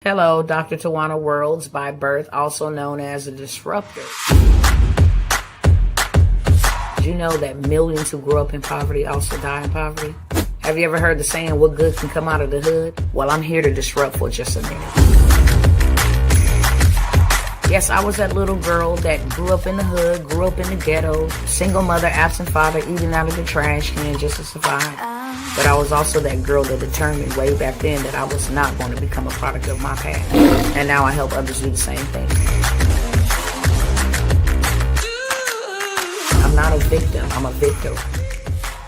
Hello, Dr. Tawana Worlds by birth, also known as a disruptor. Did you know that millions who grew up in poverty also die in poverty? Have you ever heard the saying, what good can come out of the hood? Well, I'm here to disrupt for just a minute. Yes, I was that little girl that grew up in the hood, grew up in the ghetto, single mother, absent father, eating out of the trash can just to survive. But I was also that girl that determined way back then that I was not going to become a product of my past. And now I help others do the same thing. I'm not a victim, I'm a victor.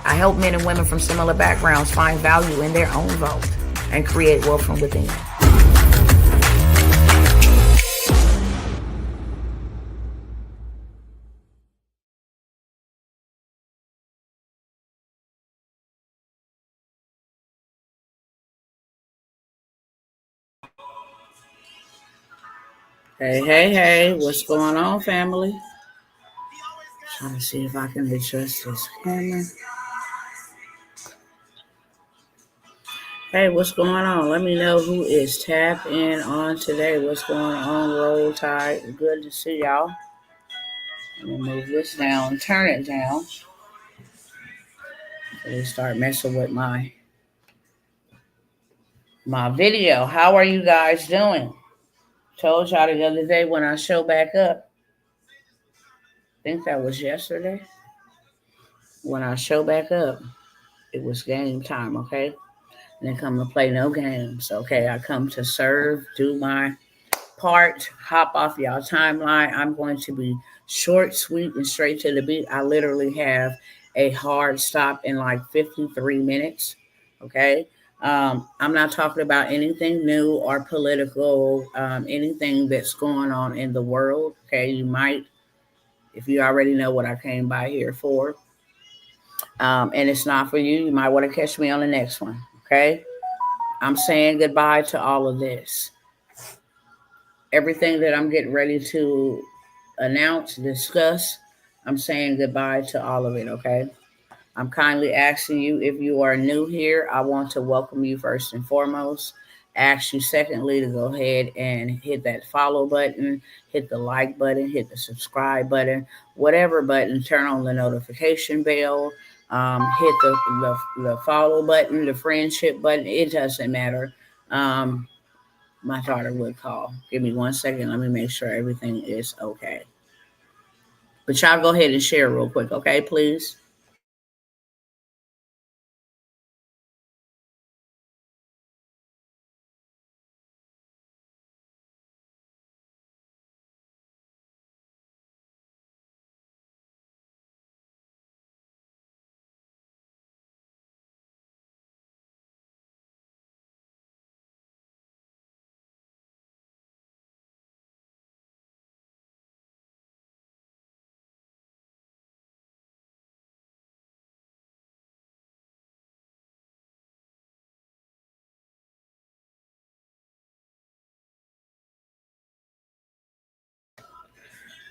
I help men and women from similar backgrounds find value in their own vault and create wealth from within. Hey, what's going on, family? Trying to see if I can adjust this camera. Hey, what's going on? Let me know who is tapped in on today. What's going on? Roll Tide. Good to see y'all. Let me move this down, turn it down. They start messing with my video. How are you guys doing? Told y'all the other day when I show back up. I think that was yesterday. When I show back up, it was game time, okay? And I come to play no games, okay? I come to serve, do my part, hop off y'all timeline. I'm going to be short, sweet, and straight to the beat. I literally have a hard stop in like 53 minutes, okay? I'm not talking about anything new or political, anything that's going on in the world, okay? You might, if you already know what I came by here for, and it's not for you, you might want to catch me on the next one, okay? I'm saying goodbye to all of this. Everything that I'm getting ready to announce, discuss, I'm saying goodbye to all of it, okay? I'm kindly asking you, if you are new here, I want to welcome you first and foremost. Ask you secondly to go ahead and hit that follow button, hit the like button, hit the subscribe button, whatever button, turn on the notification bell, hit the follow button, the friendship button, it doesn't matter. My daughter would call. Give me 1 second. Let me make sure everything is okay. But y'all go ahead and share real quick, okay, please?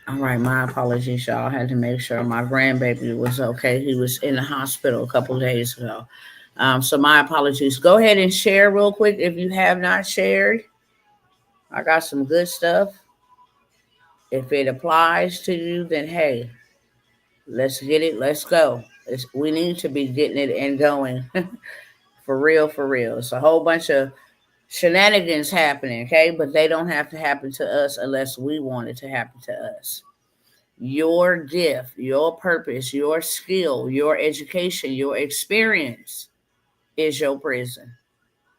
All right, my apologies, y'all. I had to make sure my grandbaby was okay. He was in the hospital a couple days ago. So my apologies. Go ahead and share real quick if you have not shared. I got some good stuff. If it applies to you, then hey, let's get it. Let's go. We need to be getting it and going. For real, for real. It's a whole bunch of shenanigans happening, okay? But they don't have to happen to us unless we want it to happen to us. Your gift, your purpose, your skill, your education, your experience is your prison.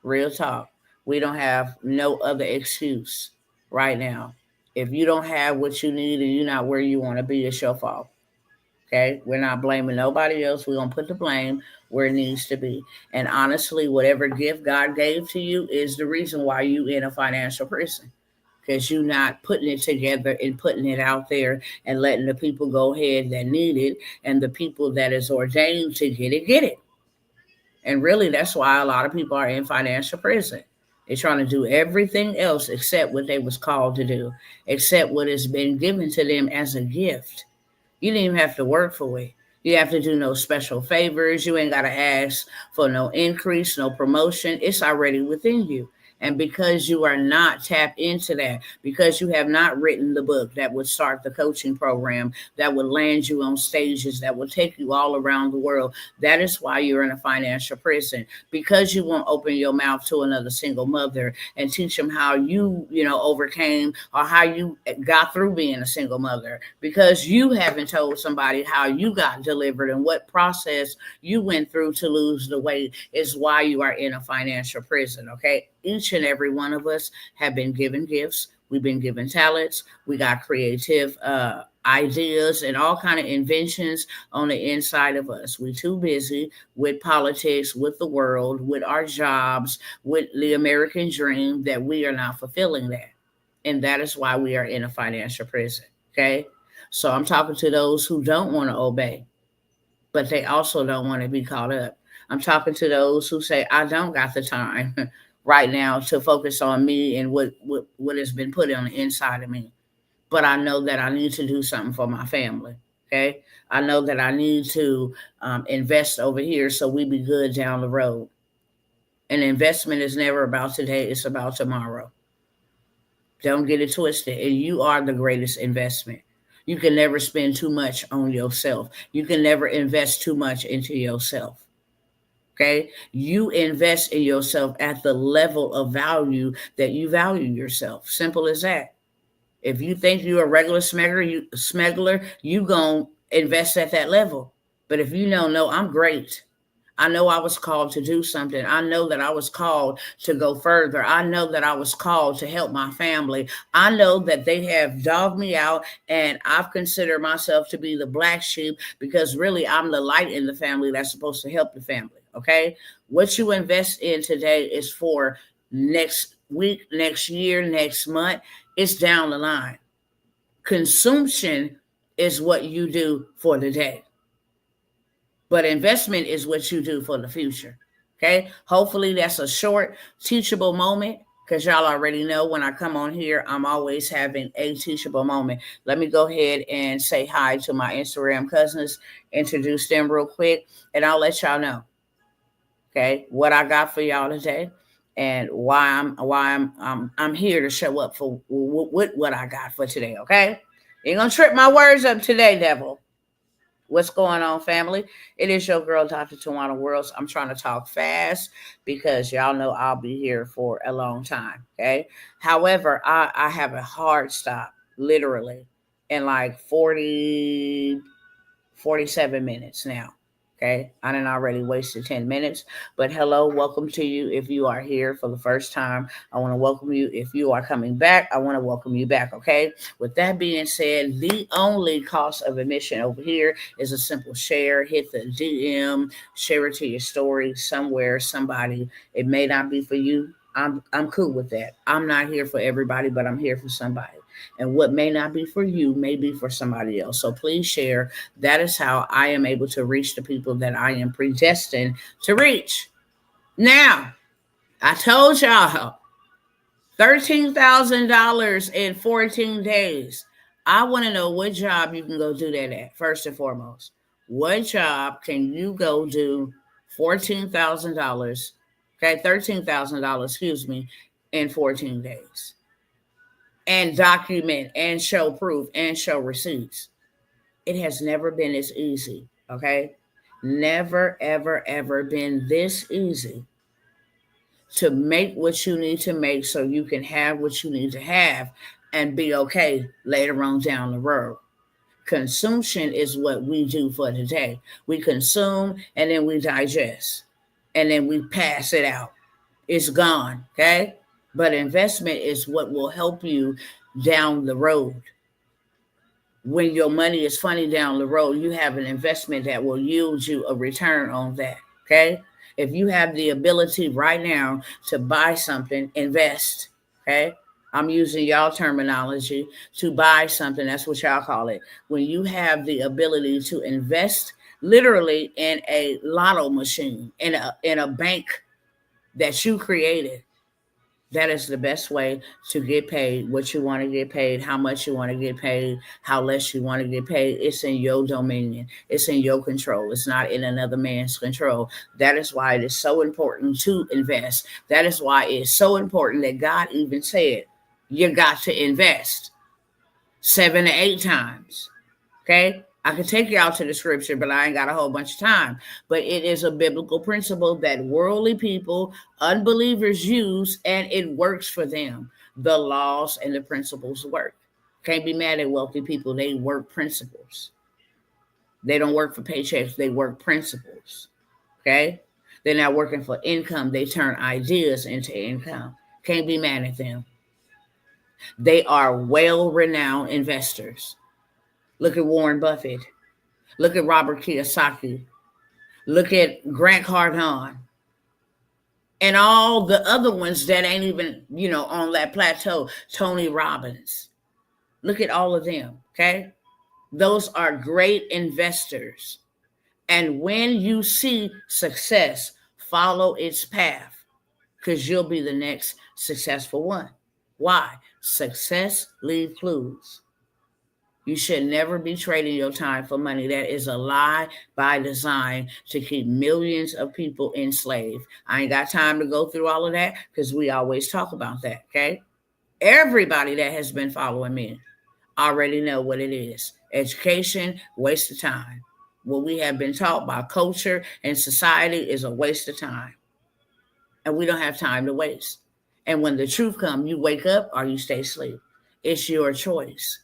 Real talk. We don't have no other excuse right now. If you don't have what you need and you're not where you want to be, it's your fault. Okay? We're not blaming nobody else. We're going to put the blame where it needs to be. And honestly, whatever gift God gave to you is the reason why you in a financial prison. Because you're not putting it together and putting it out there and letting the people go ahead that need it, and the people that is ordained to get it, get it. And really, that's why a lot of people are in financial prison. They're trying to do everything else except what they was called to do, except what has been given to them as a gift. You didn't even have to work for it. You have to do no special favors. You ain't got to ask for no increase, no promotion. It's already within you. And because you are not tapped into that, because you have not written the book that would start the coaching program, that would land you on stages, that will take you all around the world, that is why you're in a financial prison. Because you won't open your mouth to another single mother and teach them how you overcame or how you got through being a single mother. Because you haven't told somebody how you got delivered and what process you went through to lose the weight is why you are in a financial prison. Okay, each and every one of us have been given gifts. We've been given talents. We got creative ideas and all kind of inventions on the inside of us. We too busy with politics, with the world, with our jobs, with the American dream that we are not fulfilling that. And that is why we are in a financial prison. Okay, so I'm talking to those who don't want to obey, but they also don't want to be caught up. I'm talking to those who say, I don't got the time right now to focus on me and what has been put on the inside of me. But I know that I need to do something for my family. Okay. I know that I need to invest over here so we be good down the road. An investment is never about today, it's about tomorrow. Don't get it twisted. And you are the greatest investment. You can never spend too much on yourself. You can never invest too much into yourself. Okay. You invest in yourself at the level of value that you value yourself. Simple as that. If you think you're a regular smuggler, you gonna invest at that level. But if you know, no, I'm great. I know I was called to do something. I know that I was called to go further. I know that I was called to help my family. I know that they have dogged me out, and I've considered myself to be the black sheep because really I'm the light in the family that's supposed to help the family. Okay. What you invest in today is for next week, next year, next month. It's down the line. Consumption is what you do for the day, but investment is what you do for the future. Okay. Hopefully that's a short, teachable moment because y'all already know when I come on here, I'm always having a teachable moment. Let me go ahead and say hi to my Instagram cousins, introduce them real quick, and I'll let y'all know, okay, what I got for y'all today and why I'm here to show up for what I got for today. Okay, you're gonna trip my words up today, devil. What's going on, family? It is your girl, Dr. Tawana Worlds. I'm trying to talk fast because y'all know I'll be here for a long time. Okay. However, I have a hard stop, literally, in like 47 minutes now. Okay. I done already wasted 10 minutes. But hello, welcome to you. If you are here for the first time, I want to welcome you. If you are coming back, I want to welcome you back. Okay. With that being said, the only cost of admission over here is a simple share. Hit the DM, share it to your story somewhere, somebody. It may not be for you. I'm cool with that. I'm not here for everybody, but I'm here for somebody. And what may not be for you may be for somebody else. So please share. That is how I am able to reach the people that I am predestined to reach. Now, I told y'all $13,000 in 14 days. I want to know what job you can go do that at, first and foremost. What job can you go do $14,000, okay, $13,000, excuse me, in 14 days? And document and show proof and show receipts. It has never been this easy, okay? Never, ever, ever been this easy to make what you need to make so you can have what you need to have and be okay later on down the road. Consumption is what we do for today. We consume and then we digest and then we pass it out. It's gone, okay? But investment is what will help you down the road. When your money is funny down the road, you have an investment that will yield you a return on that. Okay. If you have the ability right now to buy something, invest. Okay. I'm using y'all terminology to buy something. That's what y'all call it. When you have the ability to invest literally in a lotto machine, in a bank that you created, That is the best way to get paid what you want to get paid, how much you want to get paid, how less you want to get paid. It's in your dominion. It's in your control. It's not in another man's control. That is why it is so important to invest. That is why it's so important that God even said, you got to invest 7 to 8 times. Okay? I could take you out to the scripture, but I ain't got a whole bunch of time. But it is a biblical principle that worldly people, unbelievers use, and it works for them. The laws and the principles work. Can't be mad at wealthy people. They work principles. They don't work for paychecks. They work principles. Okay? They're not working for income. They turn ideas into income. Can't be mad at them. They are well-renowned investors. Look at Warren Buffett. Look at Robert Kiyosaki. Look at Grant Cardone. And all the other ones that ain't even, on that plateau. Tony Robbins. Look at all of them, okay? Those are great investors. And when you see success, follow its path, because you'll be the next successful one. Why? Success leaves clues. You should never be trading your time for money. That is a lie by design to keep millions of people enslaved. I ain't got time to go through all of that because we always talk about that, okay? Everybody that has been following me already know what it is. Education, waste of time. What we have been taught by culture and society is a waste of time. And we don't have time to waste. And when the truth comes, you wake up or you stay asleep. It's your choice.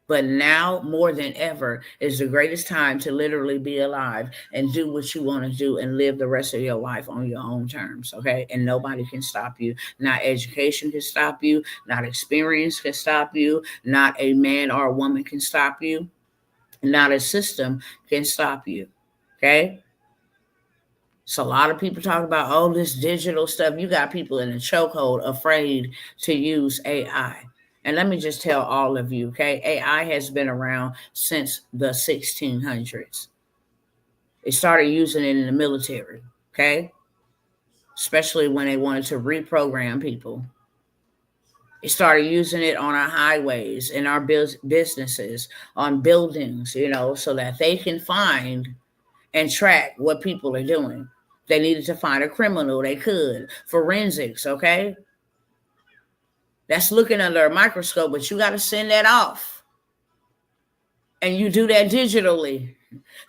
But now, more than ever, is the greatest time to literally be alive and do what you want to do and live the rest of your life on your own terms, okay? And nobody can stop you. Not education can stop you. Not experience can stop you. Not a man or a woman can stop you. Not a system can stop you, okay? So a lot of people talk about, oh, this digital stuff. You got people in a chokehold afraid to use AI. And let me just tell all of you, okay, AI has been around since the 1600s. They started using it in the military, okay, especially when they wanted to reprogram people. They started using it on our highways, in our businesses, on buildings, so that they can find and track what people are doing. They needed to find a criminal, they could. Forensics, okay? That's looking under a microscope, but you got to send that off. And you do that digitally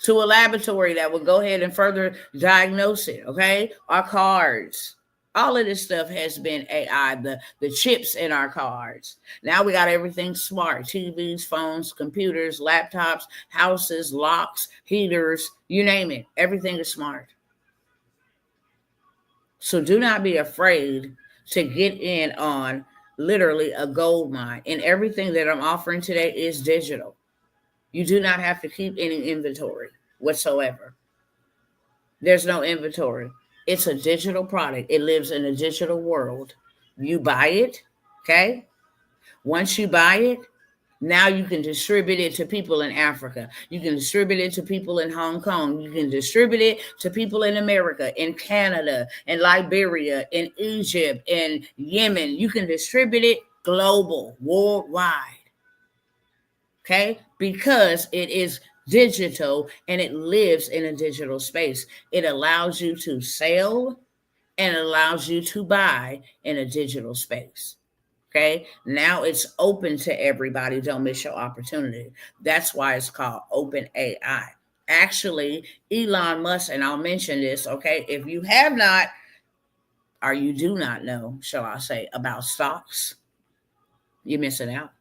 to a laboratory that will go ahead and further diagnose it, okay? Our cards. All of this stuff has been AI, the chips in our cards. Now we got everything smart. TVs, phones, computers, laptops, houses, locks, heaters, you name it. Everything is smart. So do not be afraid to get in on literally a gold mine. And everything that I'm offering today is digital. You do not have to keep any inventory whatsoever. There's no inventory. It's a digital product. It lives in a digital world. You buy it, okay? Once you buy it, now you can distribute it to people in Africa. You can distribute it to people in Hong Kong. You can distribute it to people in America, in Canada, in Liberia, in Egypt, in Yemen. You can distribute it global, worldwide. Okay? Because it is digital and it lives in a digital space. It allows you to sell and allows you to buy in a digital space. Okay, now it's open to everybody. Don't miss your opportunity. That's why it's called Open AI. Actually, Elon Musk, and I'll mention this, okay, if you have not, or you do not know, shall I say, about stocks, you're missing out.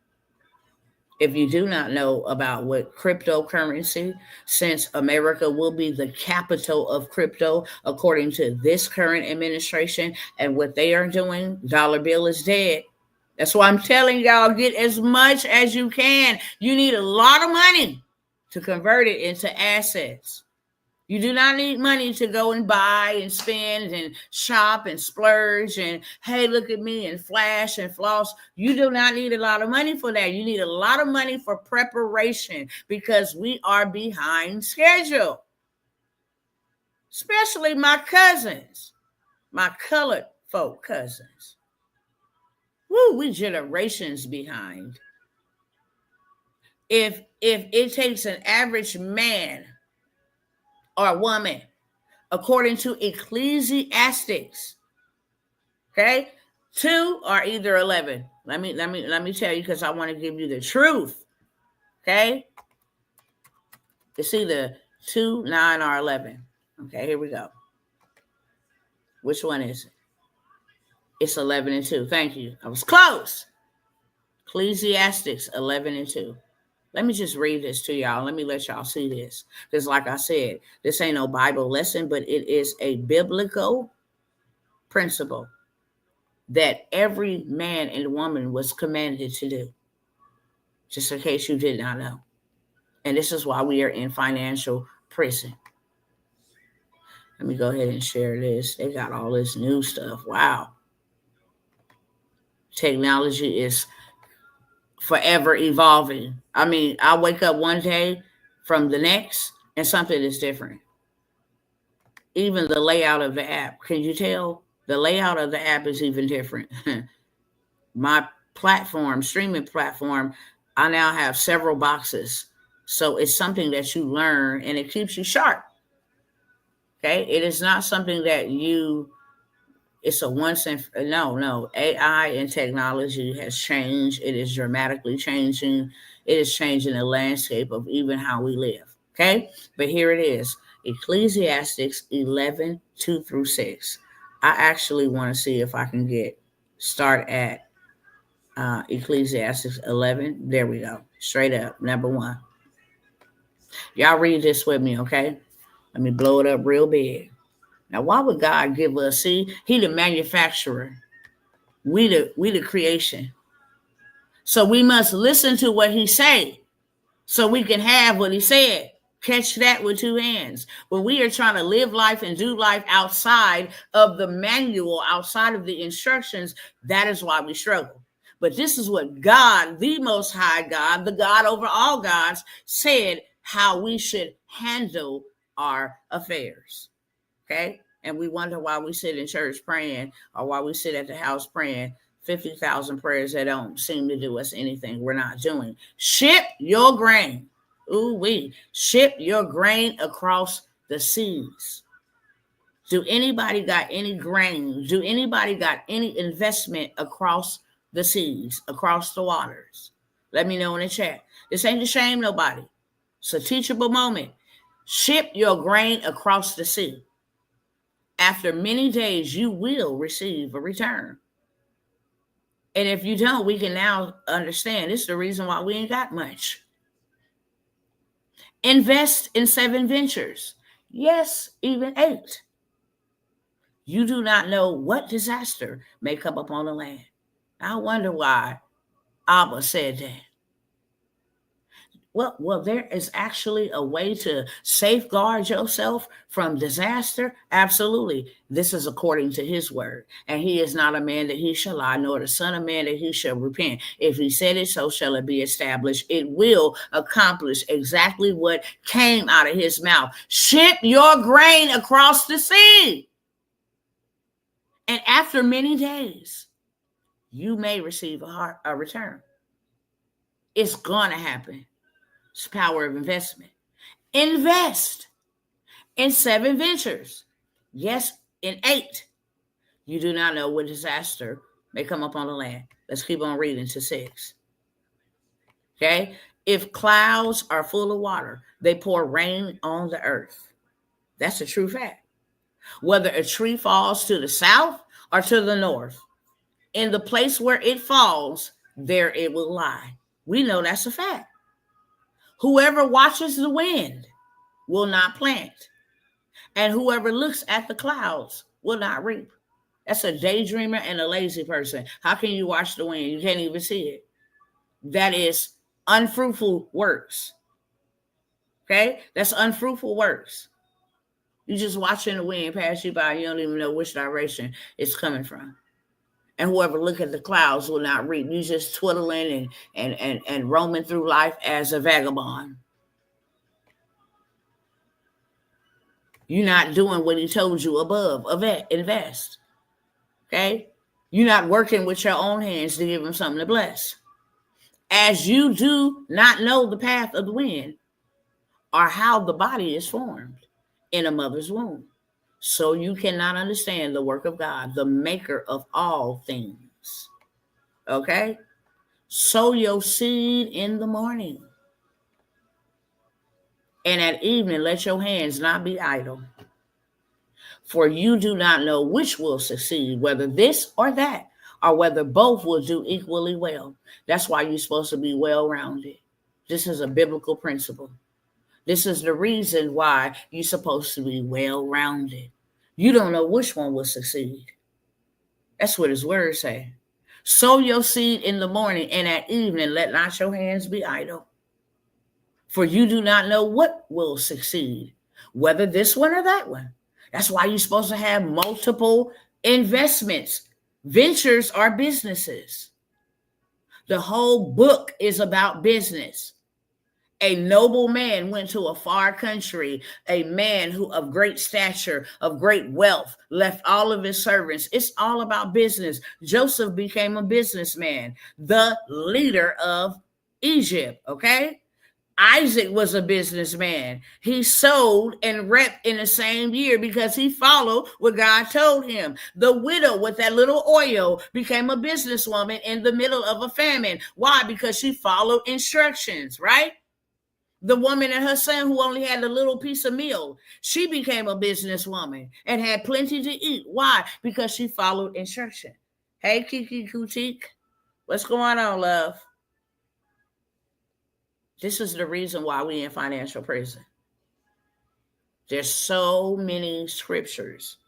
If you do not know about what cryptocurrency, since America will be the capital of crypto, according to this current administration and what they are doing, dollar bill is dead. That's why I'm telling y'all, get as much as you can. You need a lot of money to convert it into assets. You do not need money to go and buy and spend and shop and splurge and, hey, look at me, and flash and floss. You do not need a lot of money for that. You need a lot of money for preparation, because we are behind schedule. Especially my cousins, my colored folk cousins. Woo, we generations behind. If it takes an average man or woman, according to Ecclesiastics, okay, 2 or either 11. Let me tell you, because I want to give you the truth. Okay, it's either 2, 9, or 11. Okay, here we go. Which one is it? It's 11 and 2. Thank you. I was close. Ecclesiastics 11 and 2. Let me just read this to y'all. Let me let y'all see this. Because like I said, this ain't no Bible lesson, but it is a biblical principle that every man and woman was commanded to do. Just in case you did not know. And this is why we are in financial prison. Let me go ahead and share this. They got all this new stuff. Wow. Technology is forever evolving. I mean, I wake up one day from the next and something is different. Even the layout of the app. Can you tell? The layout of the app is even different. My platform, streaming platform, I now have several boxes. So it's something that you learn and it keeps you sharp. Okay? It is not something that it's a once and no. AI and technology has changed. It is dramatically changing. It is changing the landscape of even how we live. Okay? But here it is. Ecclesiastics 11, 2 through 6. I actually want to see if I can start at Ecclesiastes 11. There we go. Straight up. Number 1. Y'all read this with me, okay? Let me blow it up real big. Now, why would God give us? See, He the manufacturer. We the creation. So we must listen to what He say, so we can have what He said. Catch that with 2 hands. When we are trying to live life and do life outside of the manual, outside of the instructions, that is why we struggle. But this is what God, the Most High God, the God over all gods, said how we should handle our affairs. Okay? And we wonder why we sit in church praying, or why we sit at the house praying 50,000 prayers that don't seem to do us anything. We're not doing. Ship your grain. Ship your grain across the seas. Do anybody got any grain? Do anybody got any investment across the seas, across the waters? Let me know in the chat. This ain't to shame nobody. It's a teachable moment. Ship your grain across the sea. After many days, you will receive a return. And if you don't, we can now understand. This is the reason why we ain't got much. Invest in 7 ventures. Yes, even 8. You do not know what disaster may come upon the land. I wonder why Abba said that. Well, there is actually a way to safeguard yourself from disaster. Absolutely. This is according to His word. And He is not a man that He shall lie, nor the son of man that He shall repent. If He said it, so shall it be established. It will accomplish exactly what came out of His mouth. Ship your grain across the sea. And after many days, you may receive a return. It's going to happen. It's the power of investment. Invest in 7 ventures. Yes, in 8. You do not know what disaster may come upon the land. Let's keep on reading to 6. Okay? If clouds are full of water, they pour rain on the earth. That's a true fact. Whether a tree falls to the south or to the north, in the place where it falls, there it will lie. We know that's a fact. Whoever watches the wind will not plant, and whoever looks at the clouds will not reap. That's a daydreamer and a lazy person. How can you watch the wind? You can't even see it. That is unfruitful works. Okay? That's unfruitful works. You're just watching the wind pass you by. You don't even know which direction it's coming from. And whoever look at the clouds will not reap. You just twiddling and roaming through life as a vagabond. You're not doing what He told you above. Invest. Okay? You're not working with your own hands to give him something to bless. As you do not know the path of the wind or how the body is formed in a mother's womb, so you cannot understand the work of God, the maker of all things. Okay? Sow your seed in the morning, and at evening let your hands not be idle. For you do not know which will succeed, whether this or that, or whether both will do equally well. That's why you're supposed to be well-rounded. This is a biblical principle. This is the reason why you're supposed to be well-rounded. You don't know which one will succeed. That's what his words say. Sow your seed in the morning, and at evening let not your hands be idle. For you do not know what will succeed, whether this one or that one. That's why you're supposed to have multiple investments. Ventures are businesses. The whole book is about business. A noble man went to a far country, a man who of great stature, of great wealth, left all of his servants. It's all about business. Joseph became a businessman, the leader of Egypt, okay? Isaac was a businessman. He sold and reaped in the same year because he followed what God told him. The widow with that little oil became a businesswoman in the middle of a famine. Why? Because she followed instructions, right? The woman and her son who only had a little piece of meal, she became a businesswoman and had plenty to eat. Why? Because she followed instruction. Hey, Kiki Kutik, what's going on, love? This is the reason why we in financial prison. There's so many scriptures,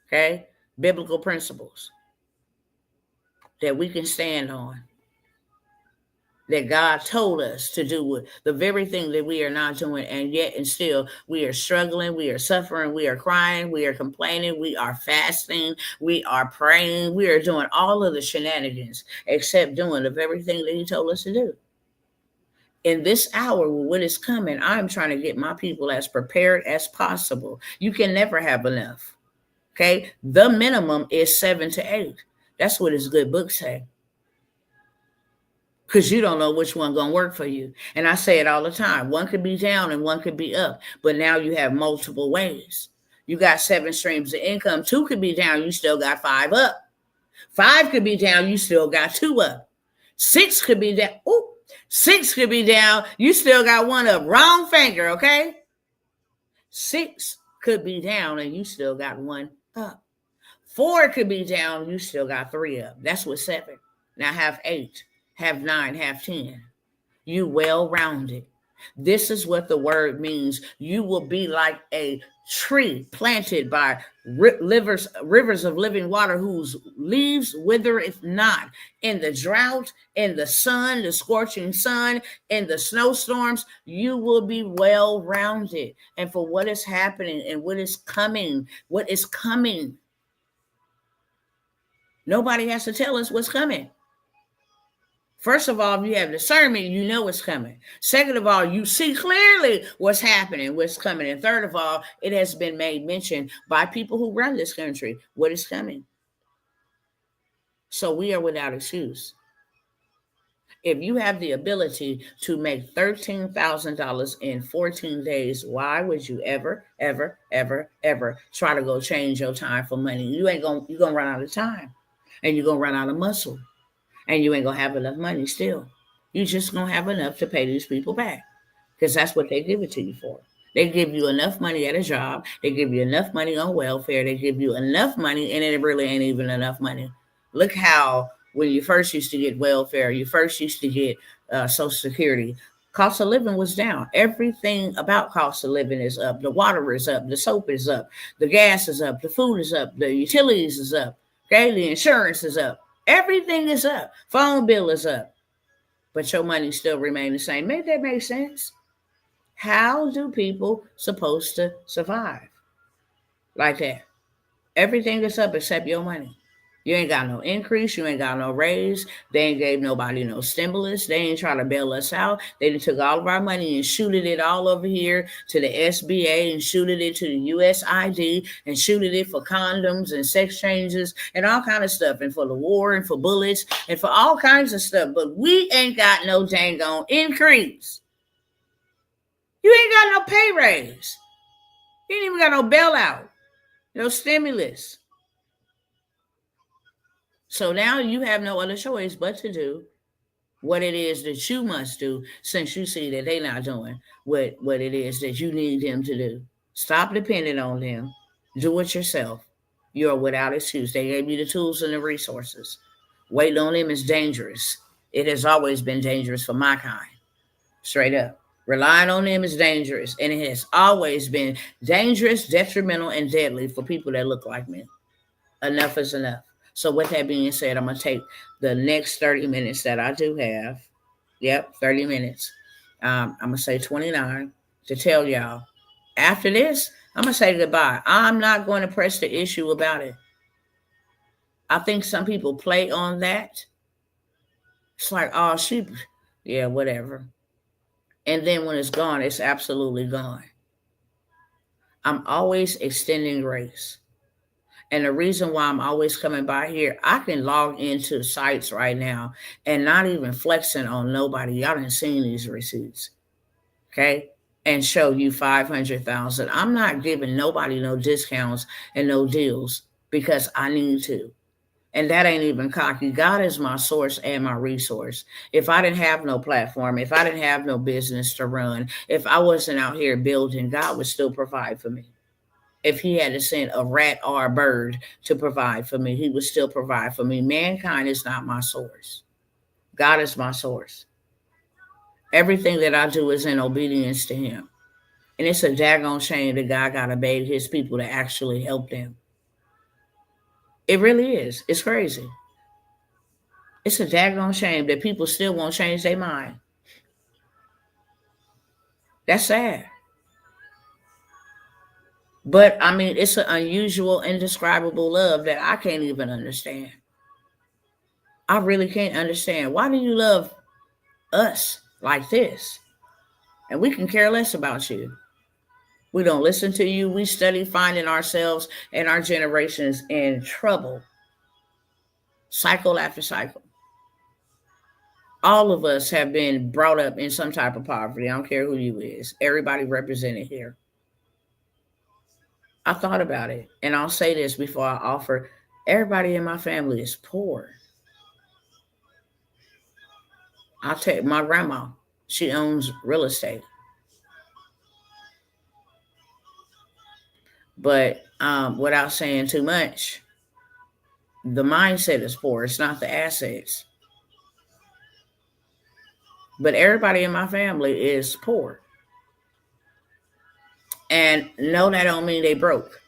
okay, biblical principles that we can stand on, that God told us to do with the very thing that we are not doing, and yet and still we are struggling, we are suffering, we are crying, we are complaining, we are fasting, we are praying, we are doing all of the shenanigans except doing the very thing that he told us to do. In this hour, what is coming, I'm trying to get my people as prepared as possible. You can never have enough. Okay? The minimum is 7 to 8. That's what his good book say. Because you don't know which one going to work for you. And I say it all the time. One could be down and one could be up. But now you have multiple ways. You got 7 streams of income. 2 could be down. You still got 5 up. 5 could be down. You still got 2 up. 6 could be down. Ooh. 6 could be down. You still got 1 up. Wrong finger, okay? 6 could be down and you still got 1 up. 4 could be down. You still got 3 up. That's what 7. Now have 8, have 9, have 10. You well-rounded. This is what the word means. You will be like a tree planted by rivers of living water whose leaves withereth not. In the drought, in the sun, the scorching sun, in the snowstorms, you will be well-rounded. And for what is happening and what is coming, nobody has to tell us what's coming. First of all, if you have discernment, you know what's coming. Second of all, you see clearly what's happening, what's coming. And third of all, it has been made mention by people who run this country, what is coming. So we are without excuse. If you have the ability to make $13,000 in 14 days, why would you ever try to go change your time for money? You're gonna run out of time, and you're gonna run out of muscle. And you ain't going to have enough money still. You just going to have enough to pay these people back. Because that's what they give it to you for. They give you enough money at a job. They give you enough money on welfare. They give you enough money, and it really ain't even enough money. Look how when you first used to get welfare, you first used to get Social Security, cost of living was down. Everything about cost of living is up. The water is up. The soap is up. The gas is up. The food is up. The utilities is up. Okay, the insurance is up. Everything is up. Phone bill is up. But your money still remain the same. Make that make sense? How do people supposed to survive like that? Everything is up except your money. You ain't got no increase. You ain't got no raise. They ain't gave nobody no stimulus. They ain't trying to bail us out. They done took all of our money and shooted it all over here to the SBA and shooted it to the USID and shooted it for condoms and sex changes and all kind of stuff and for the war and for bullets and for all kinds of stuff. But we ain't got no dang on increase. You ain't got no pay raise. You ain't even got no bailout, no stimulus. So now you have no other choice but to do what it is that you must do, since you see that they're not doing what it is that you need them to do. Stop depending on them. Do it yourself. You're without excuse. They gave you the tools and the resources. Waiting on them is dangerous. It has always been dangerous for my kind. Straight up. Relying on them is dangerous. And it has always been dangerous, detrimental, and deadly for people that look like me. Enough is enough. So with that being said, I'm going to take the next 30 minutes that I do have. Yep, 30 minutes. I'm going to say 29 to tell y'all. After this, I'm going to say goodbye. I'm not going to press the issue about it. I think some people play on that. It's like, oh, yeah, whatever. And then when it's gone, it's absolutely gone. I'm always extending grace. And the reason why I'm always coming by here, I can log into sites right now and not even flexing on nobody. Y'all done seen these receipts, okay? And show you 500,000. I'm not giving nobody no discounts and no deals because I need to. And that ain't even cocky. God is my source and my resource. If I didn't have no platform, if I didn't have no business to run, if I wasn't out here building, God would still provide for me. If he had to send a rat or a bird to provide for me, he would still provide for me. Mankind is not my source. God is my source. Everything that I do is in obedience to him. And it's a daggone shame that God got to beg his people to actually help them. It really is. It's crazy. It's a daggone shame that people still won't change their mind. That's sad. But I mean, it's an unusual, indescribable love that I can't even understand. I really can't understand. Why do you love us like this? And we can care less about you. We don't listen to you. We study finding ourselves and our generations in trouble, cycle after cycle. All of us have been brought up in some type of poverty. I don't care who you is. Everybody represented here. I thought about it, and I'll say this before I offer. Everybody in my family is poor. I'll take my grandma. She owns real estate. But without saying too much, the mindset is poor. It's not the assets. But everybody in my family is poor. And no, that don't mean they broke.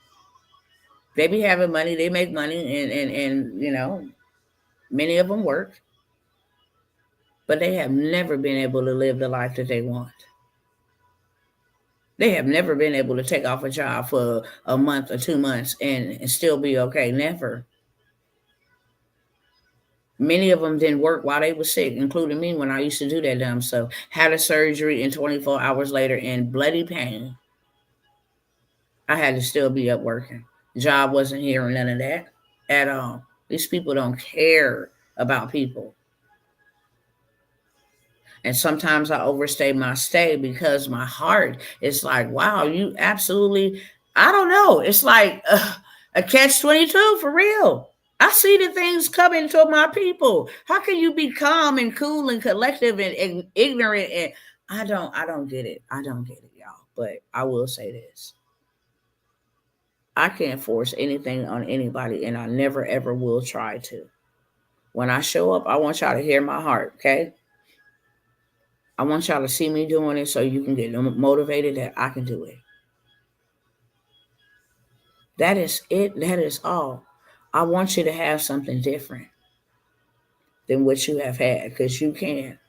They be having money, they make money, and you know, many of them work. But they have never been able to live the life that they want. They have never been able to take off a job for a month or 2 months and still be okay. Never. Many of them didn't work while they were sick, including me when I used to do that dumb stuff. Had a surgery and 24 hours later in bloody pain, I had to still be up working. Job wasn't hearing none of that at all. These people don't care about people. And sometimes I overstay my stay because my heart is like, wow, you absolutely, I don't know. It's like a catch-22 for real. I see the things coming to my people. How can you be calm and cool and collective and ignorant? And I don't get it. I don't get it, y'all. But I will say this. I can't force anything on anybody, and I never ever will try to. When I show up, I want y'all to hear my heart, okay? I want y'all to see me doing it so you can get motivated that I can do it. That is it. That is all. I want you to have something different than what you have had, because you can.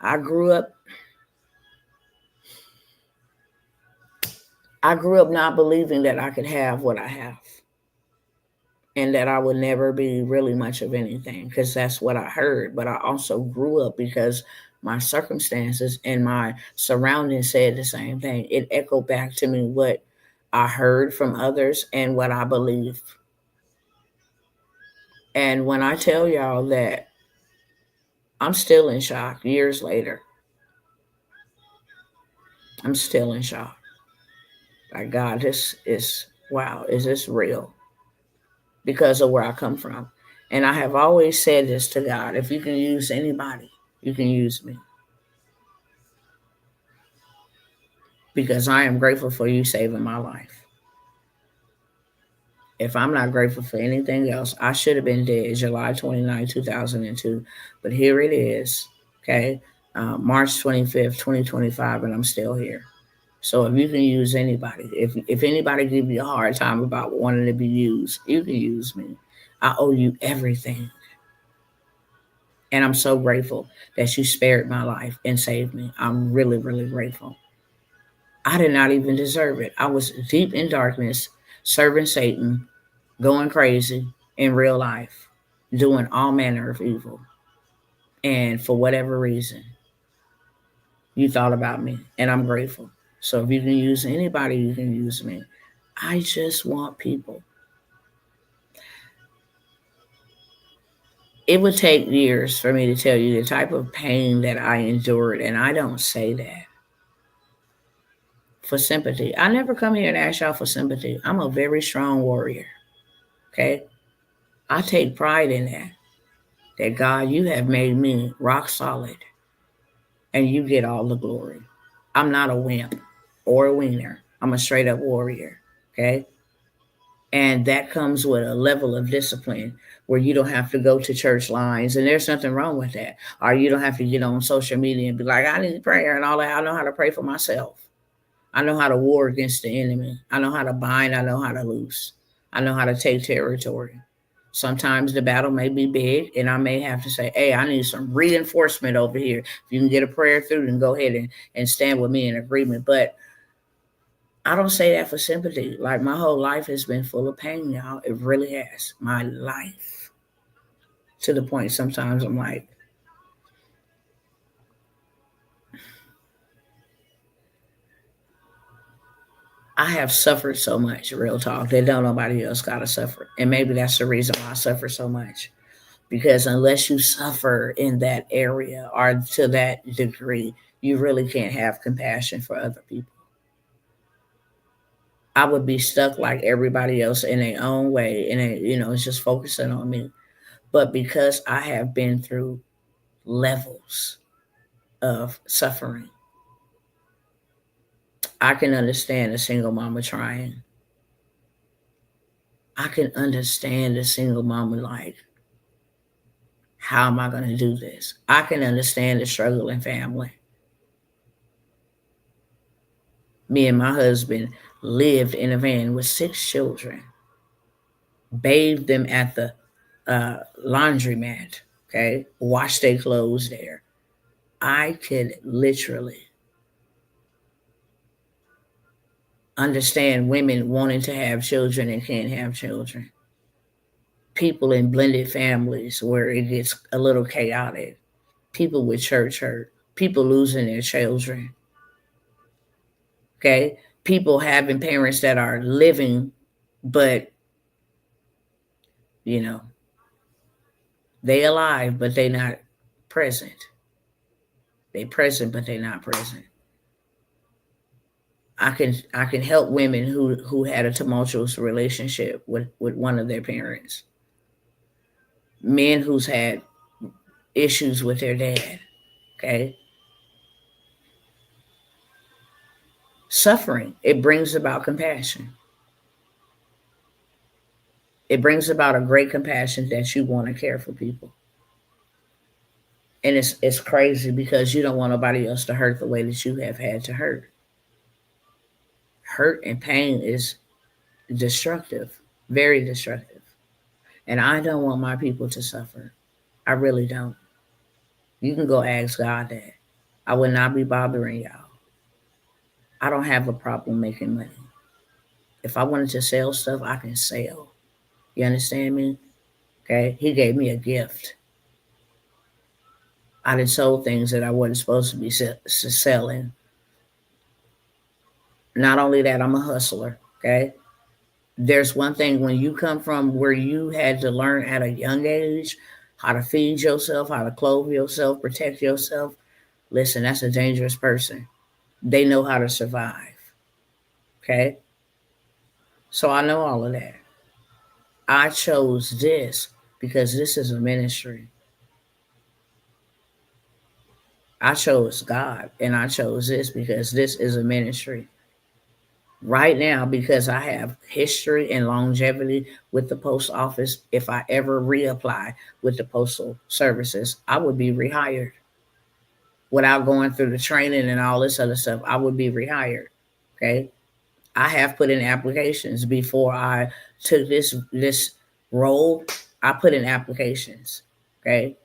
I grew up not believing that I could have what I have. and that I would never be really much of anything because that's what I heard. But I also grew up because my circumstances and my surroundings said the same thing. It echoed back to me what I heard from others and what I believed. And when I tell y'all that I'm still in shock years later, I'm still in shock. Like, God, this is wow, is this real? Because of where I come from. And I have always said this to God, if you can use anybody, you can use me. Because I am grateful for you saving my life. If I'm not grateful for anything else, I should have been dead July 29, 2002. But here it is, okay, March 25th, 2025, and I'm still here. So if you can use anybody, if anybody give you a hard time about wanting to be used, you can use me. I owe you everything. And I'm so grateful that you spared my life and saved me. I'm really, really grateful. I did not even deserve it. I was deep in darkness, serving Satan, going crazy in real life, doing all manner of evil. And for whatever reason, you thought about me, and I'm grateful. So if you can use anybody, you can use me. I just want people. It would take years for me to tell you the type of pain that I endured, and I don't say that for sympathy. I never come here and ask y'all for sympathy. I'm a very strong warrior. Okay? I take pride in that. That God, you have made me rock solid and you get all the glory. I'm not a wimp or a wiener. I'm a straight up warrior. Okay? And that comes with a level of discipline where you don't have to go to church lines. And there's nothing wrong with that. Or you don't have to get on social media and be like, I need prayer and all that. I know how to pray for myself. I know how to war against the enemy. I know how to bind. I know how to loose. I know how to take territory. Sometimes the battle may be big, and I may have to say, hey, I need some reinforcement over here. If you can get a prayer through, then go ahead and stand with me in agreement. But I don't say that for sympathy. Like, my whole life has been full of pain, y'all. It really has. My life. To the point sometimes I'm like, I have suffered so much, real talk, that don't nobody else gotta suffer. And maybe that's the reason why I suffer so much. Because unless you suffer in that area or to that degree, you really can't have compassion for other people. I would be stuck like everybody else in their own way, and it's just focusing on me. But because I have been through levels of suffering, I can understand a single mama trying. I can understand a single mama like, how am I going to do this? I can understand the struggling family. Me and my husband lived in a van with 6 children, bathed them at the laundromat, okay, washed their clothes there. I could literally understand women wanting to have children and can't have children. People in blended families where it gets a little chaotic. People with church hurt. People losing their children. Okay. People having parents that are living, but, you know, they alive, but they not present. They present, but they not present. I can help women who had a tumultuous relationship with one of their parents. Men who's had issues with their dad. Okay. Suffering, it brings about compassion. It brings about a great compassion that you want to care for people. And it's crazy because you don't want nobody else to hurt the way that you have had to hurt. Hurt and pain is destructive, very destructive. And I don't want my people to suffer. I really don't. You can go ask God that. I would not be bothering y'all. I don't have a problem making money. If I wanted to sell stuff, I can sell. You understand me? Okay. He gave me a gift. I did sold things that I wasn't supposed to be selling. Not only that, I'm a hustler. Okay. There's one thing when you come from where you had to learn at a young age how to feed yourself, how to clothe yourself, protect yourself. Listen, that's a dangerous person. They know how to survive. Okay. So I know all of that. I chose this because this is a ministry. I chose God and I chose this because this is a ministry. Right now, because I have history and longevity with the post office, if I ever reapply with the postal services, I would be rehired. Without going through the training and all this other stuff, I would be rehired. Okay. I have put in applications before I took this role. I put in applications. Okay.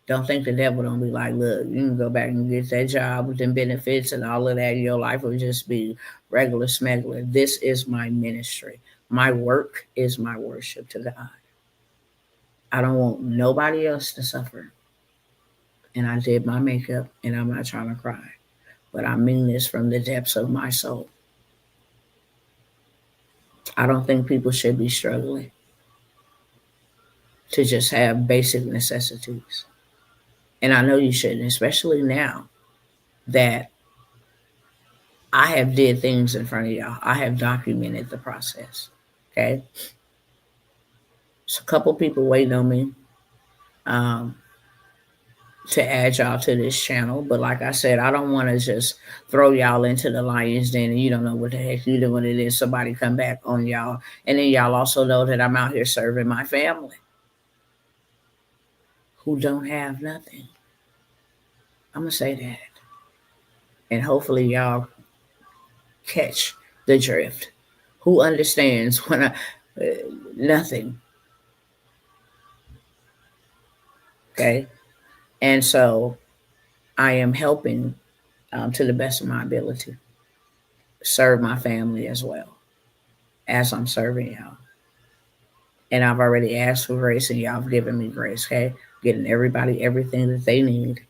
Don't think the devil don't be like, look, you can go back and get that job with them benefits and all of that. Your life will just be regular smuggler. This is my ministry. My work is my worship to God. I don't want nobody else to suffer. And I did my makeup and I'm not trying to cry. But I mean this from the depths of my soul. I don't think people should be struggling to just have basic necessities. And I know you shouldn't, especially now that I have did things in front of y'all. I have documented the process. Okay. So a couple people waiting on me um, to add y'all to this channel. But like I said, I don't want to just throw y'all into the lion's den and you don't know what the heck you doing it is. Somebody come back on y'all. And then y'all also know that I'm out here serving my family who don't have nothing. I'm going to say that. And hopefully y'all catch the drift. Who understands when nothing. Okay. And so I am helping to the best of my ability serve my family as well as I'm serving y'all. And I've already asked for grace and y'all have given me grace, okay? Getting everybody everything that they need.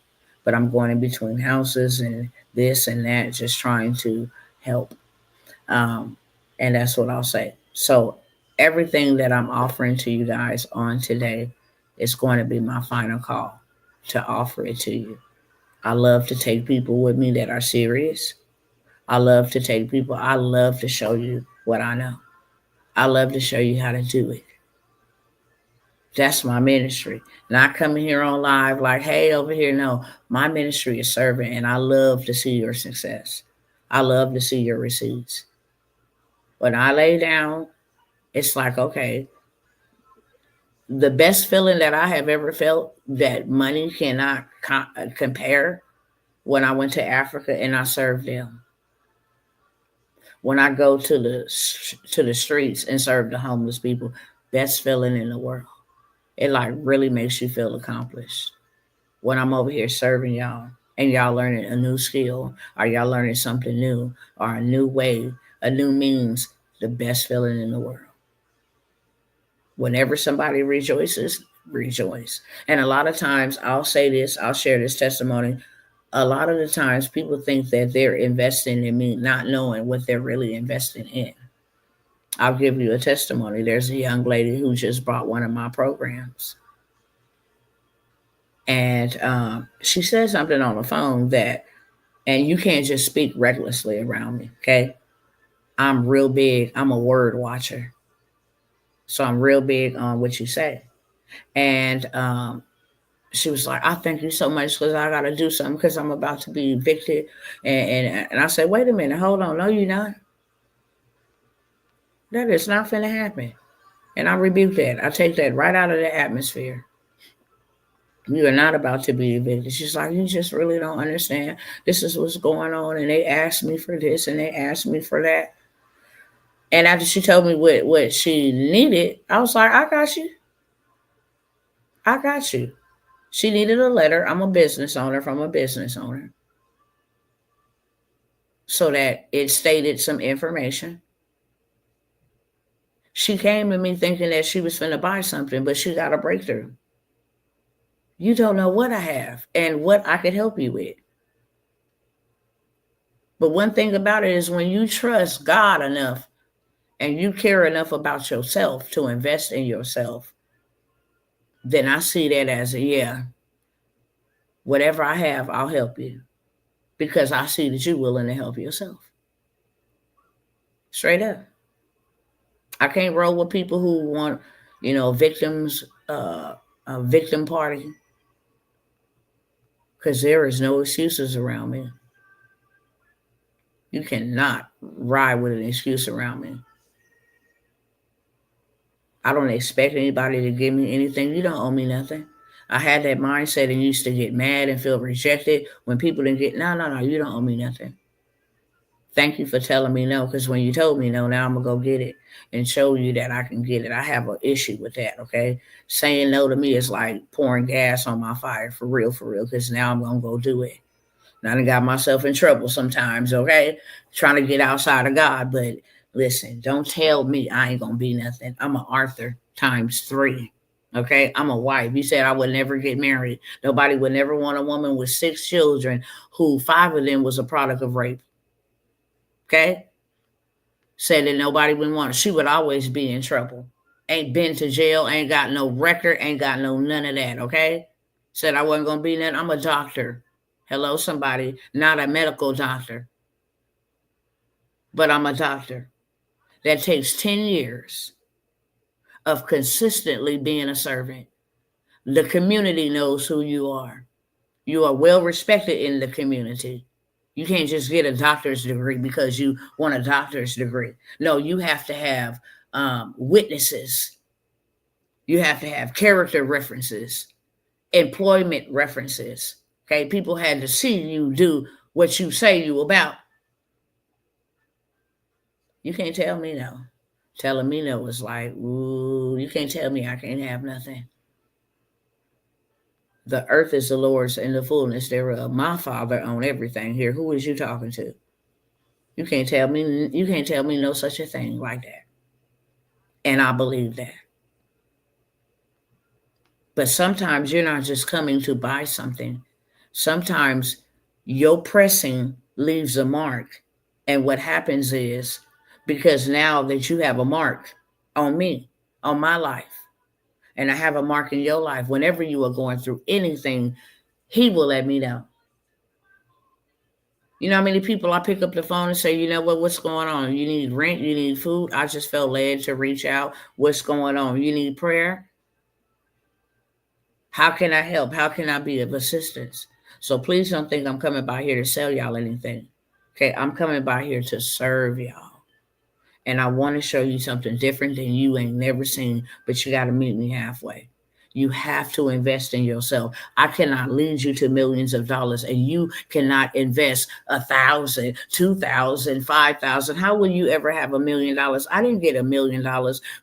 But I'm going in between houses and this and that, just trying to help. Um, and that's what I'll say. So everything that I'm offering to you guys on today is going to be my final call to offer it to you. I love to take people with me that are serious. I love to take people. I love to show you what I know. I love to show you how to do it. That's my ministry. Not coming here on live like, hey, over here. No, my ministry is serving, and I love to see your success. I love to see your receipts. When I lay down, it's like, okay, the best feeling that I have ever felt that money cannot compare when I went to Africa and I served them. When I go to the streets and serve the homeless people, best feeling in the world. It like really makes you feel accomplished. When I'm over here serving y'all and y'all learning a new skill or y'all learning something new or a new way, a new means, the best feeling in the world. Whenever somebody rejoices, rejoice. And a lot of times I'll say this, I'll share this testimony. A lot of the times people think that they're investing in me, not knowing what they're really investing in. I'll give you a testimony. There's a young lady who just bought one of my programs. And she said something on the phone that, and you can't just speak recklessly around me, okay? I'm real big. I'm a word watcher. So I'm real big on what you say. And she was like, I thank you so much because I got to do something because I'm about to be evicted. And I said, wait a minute, hold on. No, you're not. That is not finna happen. And I rebuke that. I take that right out of the atmosphere. You are not about to be evicted. She's like, you just really don't understand. This is what's going on. And they asked me for this and they asked me for that. And after she told me what she needed, I was like, I got you. I got you. She needed a letter. I'm a business owner from a business owner. So that it stated some information. She came to me thinking that she was finna buy something, but she got a breakthrough. You don't know what I have and what I could help you with. But one thing about it is when you trust God enough and you care enough about yourself to invest in yourself, then I see that as a yeah, whatever I have, I'll help you because I see that you're willing to help yourself. Straight up. I can't roll with people who want, victims, a victim party because there is no excuses around me. You cannot ride with an excuse around me. I don't expect anybody to give me anything. You don't owe me nothing. I had that mindset and used to get mad and feel rejected when people didn't get, no, you don't owe me nothing. Thank you for telling me no, because when you told me no, now I'm going to go get it and show you that I can get it. I have an issue with that, okay? Saying no to me is like pouring gas on my fire, for real, because now I'm going to go do it. Now I got myself in trouble sometimes, okay? Trying to get outside of God, but listen, don't tell me I ain't going to be nothing. I'm an Arthur times 3. Okay, I'm a wife. You said I would never get married. Nobody would never want a woman with 6 children who 5 of them was a product of rape. Okay? Said that nobody would want her. She would always be in trouble. Ain't been to jail, ain't got no record, ain't got no none of that, okay? Said I wasn't going to be nothing. I'm a doctor. Hello, somebody. Not a medical doctor. But I'm a doctor. That takes 10 years of consistently being a servant. The community knows who you are. You are well respected in the community. You can't just get a doctor's degree because you want a doctor's degree. No, you have to have witnesses. You have to have character references, employment references. Okay, people had to see you do what you say you about. You can't tell me no. Telling me no is like, ooh, you can't tell me I can't have nothing. The earth is the Lord's and the fullness thereof. My Father own everything here. Who is you talking to? You can't tell me no such a thing like that. And I believe that. But sometimes you're not just coming to buy something. Sometimes your pressing leaves a mark. And what happens is, because now that you have a mark on me, on my life, and I have a mark in your life, whenever you are going through anything, he will let me know. You know how many people I pick up the phone and say, you know what's going on? You need rent, you need food. I just felt led to reach out. What's going on? You need prayer? How can I help? How can I be of assistance? So please don't think I'm coming by here to sell y'all anything. Okay, I'm coming by here to serve y'all. And I want to show you something different than you ain't never seen, but you got to meet me halfway. You have to invest in yourself. I cannot lead you to millions of dollars, and you cannot invest 1,000, 2,000, 5,000. How will you ever have $1 million? I didn't get $1 million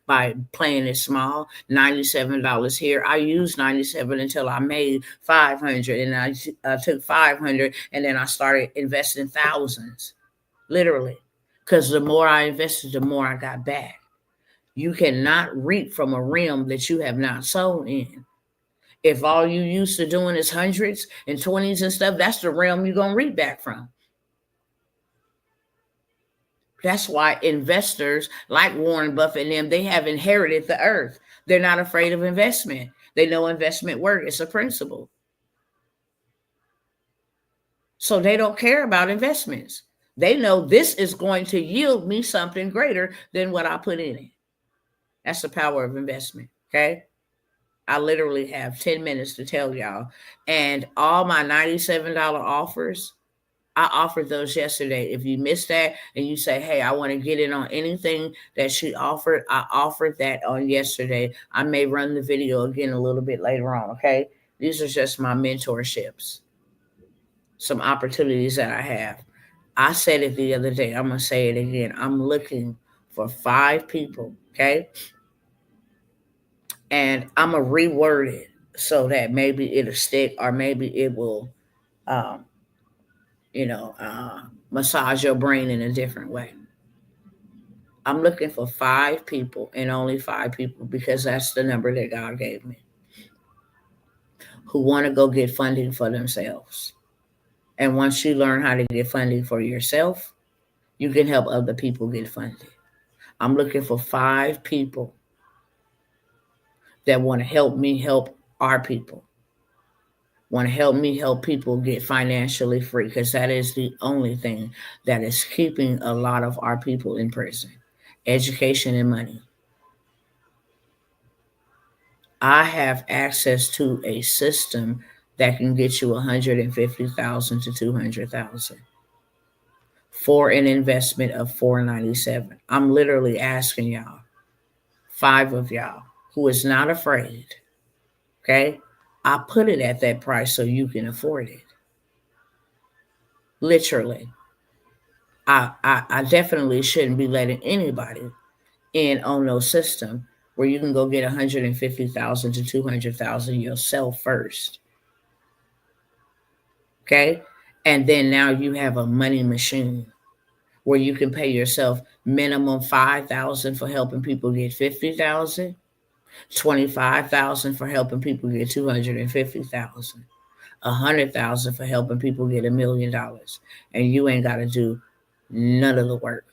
by playing it small. $97 here. I used 97 until I made 500, and I took 500, and then I started investing thousands, literally, because the more I invested, the more I got back. You cannot reap from a realm that you have not sown in. If all you used to doing is hundreds and 20s and stuff, that's the realm you're going to reap back from. That's why investors like Warren Buffett and them, they have inherited the earth. They're not afraid of investment. They know investment work. It's a principle. So they don't care about investments. They know this is going to yield me something greater than what I put in it. That's the power of investment. Okay. I literally have 10 minutes to tell y'all. And all my $97 offers, I offered those yesterday. If you missed that and you say, hey, I want to get in on anything that she offered, I offered that on yesterday. I may run the video again a little bit later on. Okay. These are just my mentorships, some opportunities that I have. I said it the other day. I'm going to say it again. I'm looking for 5 people. Okay. And I'm going to reword it so that maybe it'll stick or maybe it will, um, massage your brain in a different way. I'm looking for 5 people and only 5 people because that's the number that God gave me who want to go get funding for themselves. And once you learn how to get funding for yourself, you can help other people get funded. I'm looking for 5 people that want to help me help our people, want to help me help people get financially free, because that is the only thing that is keeping a lot of our people in prison: education and money. I have access to a system that can get you 150,000 to 200,000 for an investment of 497. I'm literally asking y'all, 5 of y'all who is not afraid. Okay, I put it at that price so you can afford it. Literally, I definitely shouldn't be letting anybody in on no system where you can go get 150,000 to 200,000 yourself first. Okay, and then now you have a money machine where you can pay yourself minimum 5,000 for helping people get 50,000, 25,000 for helping people get 250,000, 100,000 for helping people get $1,000,000, and you ain't got to do none of the work.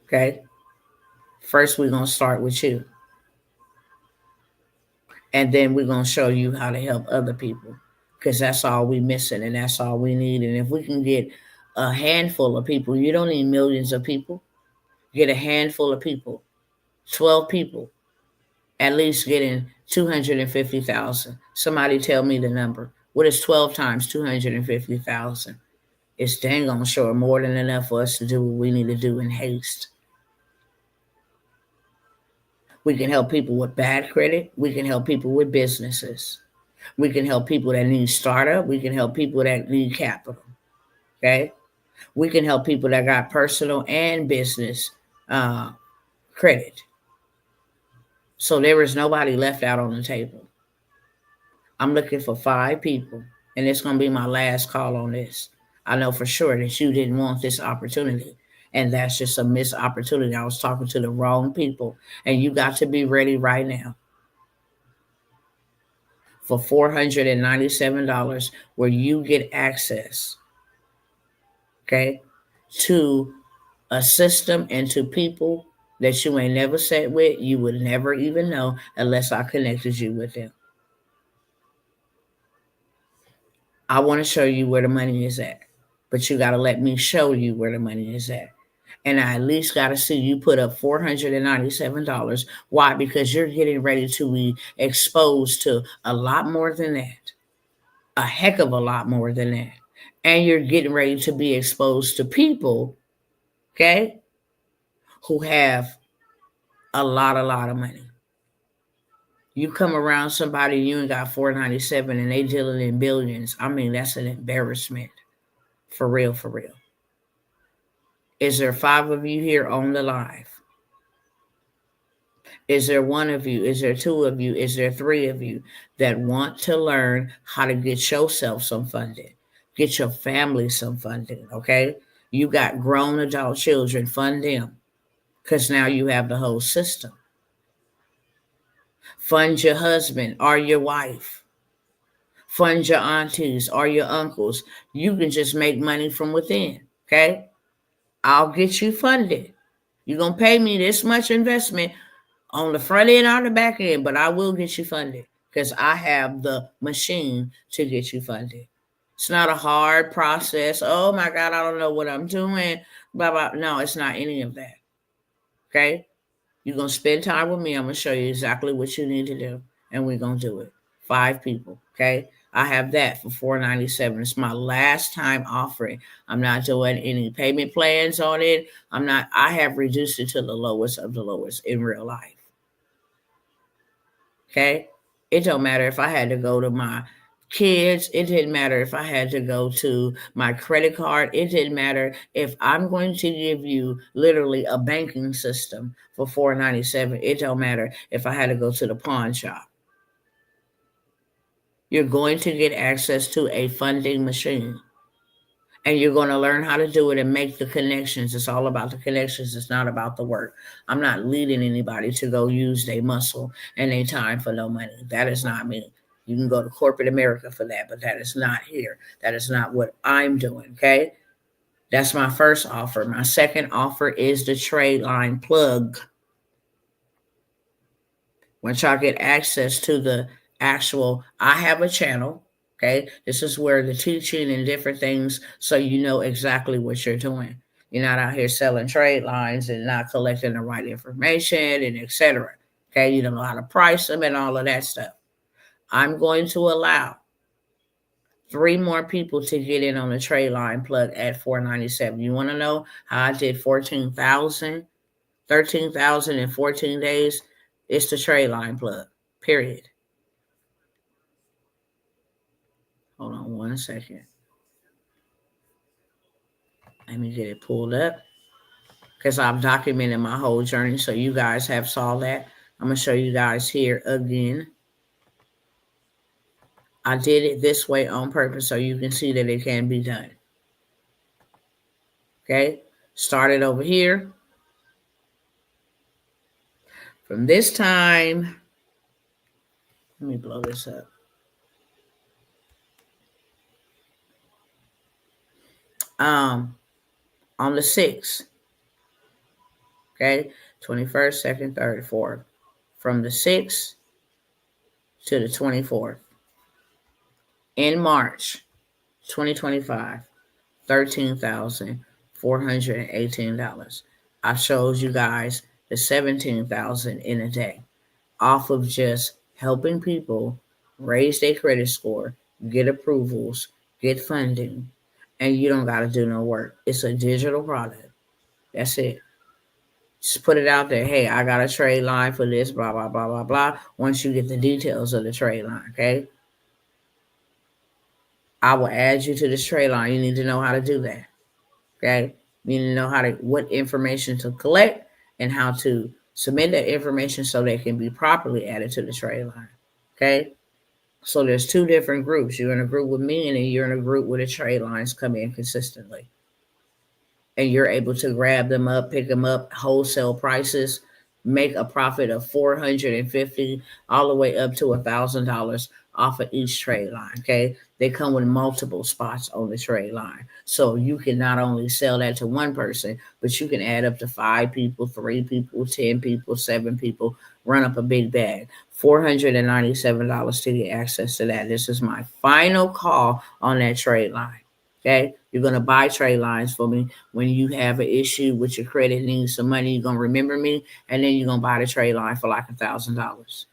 Okay, first we're gonna start with you, and then we're gonna show you how to help other people, because that's all we missing and that's all we need. And if we can get a handful of people, you don't need millions of people. Get a handful of people, 12 people, at least getting 250,000. Somebody tell me the number. What is 12 times 250,000? It's dang on sure more than enough for us to do what we need to do in haste. We can help people with bad credit. We can help people with businesses. We can help people that need startup. We can help people that need capital. Okay? We can help people that got personal and business credit. So there is nobody left out on the table. I'm looking for 5 people, and it's going to be my last call on this. I know for sure that you didn't want this opportunity, and that's just a missed opportunity. I was talking to the wrong people, and you got to be ready right now for $497, where you get access, okay, to a system and to people that you ain't never sat with, you would never even know unless I connected you with them. I want to show you where the money is at, but you got to let me show you where the money is at. And I at least got to see you put up $497. Why? Because you're getting ready to be exposed to a lot more than that, a heck of a lot more than that. And you're getting ready to be exposed to people, okay, who have a lot of money. You come around somebody, you ain't got 497 and they dealing in billions. I mean, that's an embarrassment. For real, for real. Is there 5 of you here on the live? Is there 1 of you? Is there 2 of you? Is there 3 of you that want to learn how to get yourself some funding? Get your family some funding, okay? You got grown adult children, fund them, because now you have the whole system. Fund your husband or your wife. Fund your aunties or your uncles. You can just make money from within, okay? I'll get you funded. You're going to pay me this much investment on the front end or the back end, but I will get you funded because I have the machine to get you funded. It's not a hard process. Oh my God, I don't know what I'm doing. Blah, blah. No, it's not any of that. Okay? You're going to spend time with me. I'm going to show you exactly what you need to do, and we're going to do it. 5 people. Okay? I have that for $497. It's my last time offering. I'm not doing any payment plans on it. I have reduced it to the lowest of the lowest in real life. Okay? It don't matter if I had to go to my kids. It didn't matter if I had to go to my credit card. It didn't matter if I'm going to give you literally a banking system for $497. It don't matter if I had to go to the pawn shop. You're going to get access to a funding machine. And you're going to learn how to do it and make the connections. It's all about the connections. It's not about the work. I'm not leading anybody to go use their muscle and their time for no money. That is not me. You can go to corporate America for that, but that is not here. That is not what I'm doing. Okay. That's my first offer. My second offer is the trade line plug. Once y'all get access to the actual, I have a channel. Okay. This is where the teaching and different things, so you know exactly what you're doing. You're not out here selling trade lines and not collecting the right information and etc. Okay. You don't know how to price them and all of that stuff. I'm going to allow 3 more people to get in on the trade line plug at $497. You want to know how I did 13,000 in 14 days? It's the trade line plug, period. Hold on one second. Let me get it pulled up because I've documented my whole journey, so you guys have saw that. I'm going to show you guys here again. I did it this way on purpose so you can see that it can be done. Okay, started over here. From this time, let me blow this up. On the 6th, okay, 21st, 2nd, 3rd, 4th, from the 6th to the 24th in March 2025, $13,418. I showed you guys the 17,000 in a day off of just helping people raise their credit score, get approvals, get funding, and you don't got to do no work. It's a digital product. That's it. Just put it out there. Hey, I got a trade line for this, blah, blah, blah, blah, blah. Once you get the details of the trade line, okay? I will add you to this trade line. You need to know how to do that, okay? You need to know what information to collect and how to submit that information so they can be properly added to the trade line, okay? So there's 2 different groups. You're in a group with me, and then you're in a group where the trade lines come in consistently. And you're able to grab them up, pick them up, wholesale prices, make a profit of $450 all the way up to $1,000 off of each trade line. Okay, they come with multiple spots on the trade line, so you can not only sell that to one person, but you can add up to 5 people, 3 people, 10 people, 7 people, run up a big bag. $497 to get access to that. This is my final call on that trade line. Okay, you're going to buy trade lines for me when you have an issue with your credit, needs some money. You're going to remember me, and then you're going to buy the trade line for like $1,000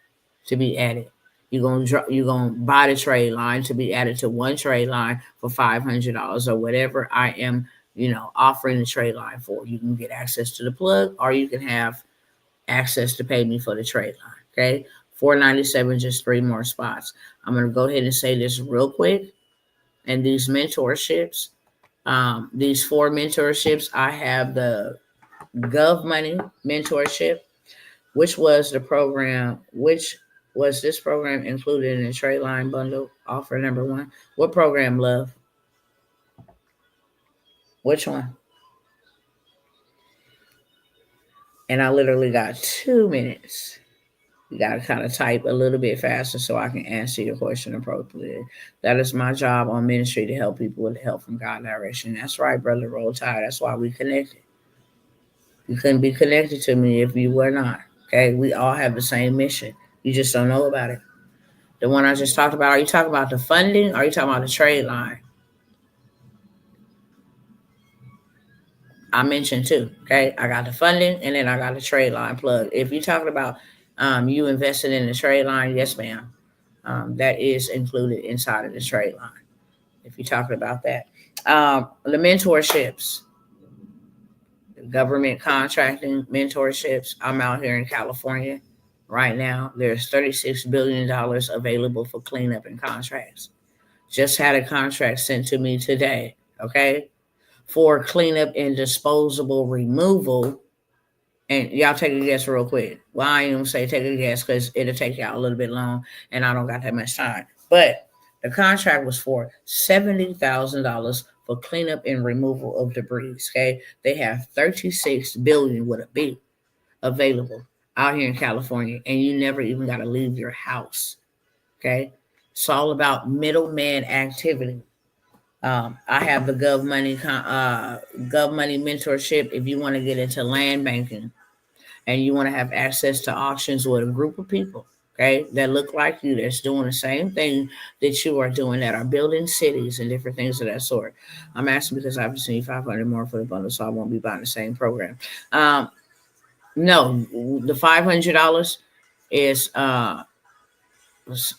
to be added. You're going to buy the trade line to be added to one trade line for $500 or whatever I am, offering the trade line for. You can get access to the plug, or you can have access to pay me for the trade line. Okay, $497, just 3 more spots. I'm going to go ahead and say this real quick. And these mentorships, these 4 mentorships, I have the Gov Money mentorship, which was this program included in the trade line bundle offer number 1? What program, love? Which one? And I literally got 2 minutes. You got to kind of type a little bit faster so I can answer your question appropriately. That is my job on ministry, to help people with help from God direction. That's right, Brother Roll Tide. That's why we connected. You couldn't be connected to me if you were not. Okay, we all have the same mission. You just don't know about it. The one I just talked about, are you talking about the funding, or are you talking about the trade line? I mentioned 2. Okay, I got the funding, and then I got the trade line plug. If you're talking about you invested in the trade line, yes, ma'am. That is included inside of the trade line, if you're talking about that. The mentorships, the government contracting mentorships. I'm out here in California right now. There's $36 billion available for cleanup and contracts. Just had a contract sent to me today, okay, for cleanup and disposable removal. And y'all take a guess real quick. Well, I ain't gonna say take a guess because it'll take y'all a little bit long, and I don't got that much time. But the contract was for $70,000 for cleanup and removal of debris. Okay, they have 36 billion with a B available out here in California, and you never even got to leave your house. Okay, it's all about middleman activity. I have the Gov Money mentorship. If you want to get into land banking and you want to have access to auctions with a group of people, okay, that look like you, that's doing the same thing that you are doing, that are building cities and different things of that sort. I'm asking because I've seen 500 more for the bundle, so I won't be buying the same program. No, the $500 is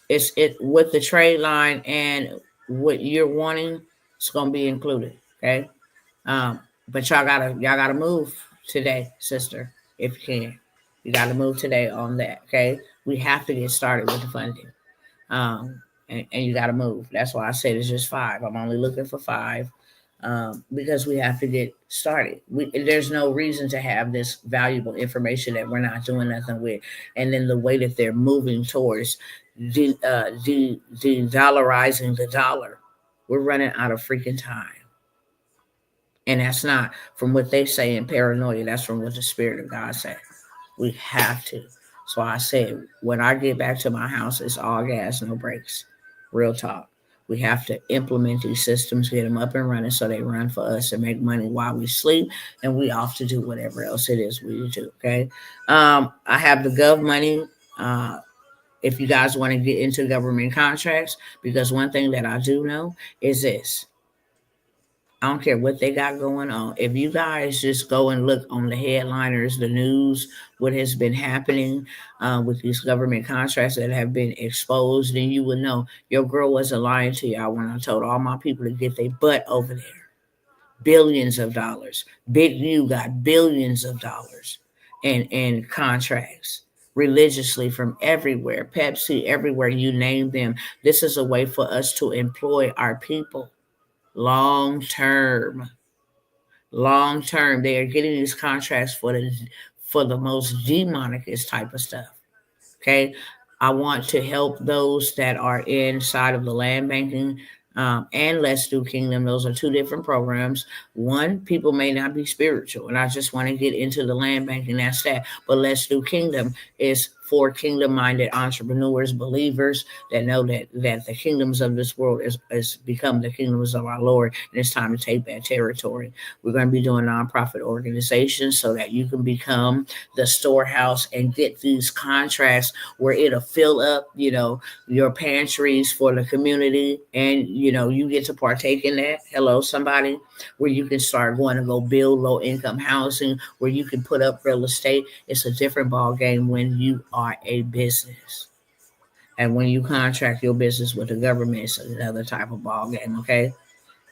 it's it with the trade line and what you're wanting. It's gonna be included. Okay. But y'all gotta move today, sister, if you can. You gotta move today on that. Okay. We have to get started with the funding. And you got to move. That's why I said it's just five. I'm only looking for five because we have to get started. There's no reason to have this valuable information that we're not doing nothing with. And then the way that they're moving towards de-dollarizing the dollar, we're running out of freaking time. And that's not from what they say in paranoia. That's from what the Spirit of God said. We have to. So I said, when I get back to my house, it's all gas, no brakes. Real talk. We have to implement these systems, get them up and running so they run for us and make money while we sleep, and we off to do whatever else it is we do. Okay. I have the Gov Money. If you guys want to get into government contracts, because one thing that I do know is this. I don't care what they got going on. If you guys just go and look on the headliners, the news, what has been happening with these government contracts that have been exposed, then you would know your girl wasn't lying to y'all when I told all my people to get their butt over there. Billions of dollars. Big U got billions of dollars in contracts religiously from everywhere. Pepsi, everywhere, you name them. This is a way for us to employ our people. Long term, they are getting these contracts for the most demonicest type of stuff. Okay, I want to help those that are inside of the land banking and Let's Do Kingdom. Those are two different programs. One, people may not be spiritual, and I just want to get into the land banking. That's that. But Let's Do Kingdom is for kingdom-minded entrepreneurs, believers that know that the kingdoms of this world is become the kingdoms of our Lord, and it's time to take that territory. We're going to be doing nonprofit organizations so that you can become the storehouse and get these contracts where it'll fill up, your pantries for the community, and you get to partake in that. Hello, somebody, where you can start going to go build low-income housing, where you can put up real estate. It's a different ball game when you are a business. And when you contract your business with the government, it's another type of ball game, okay?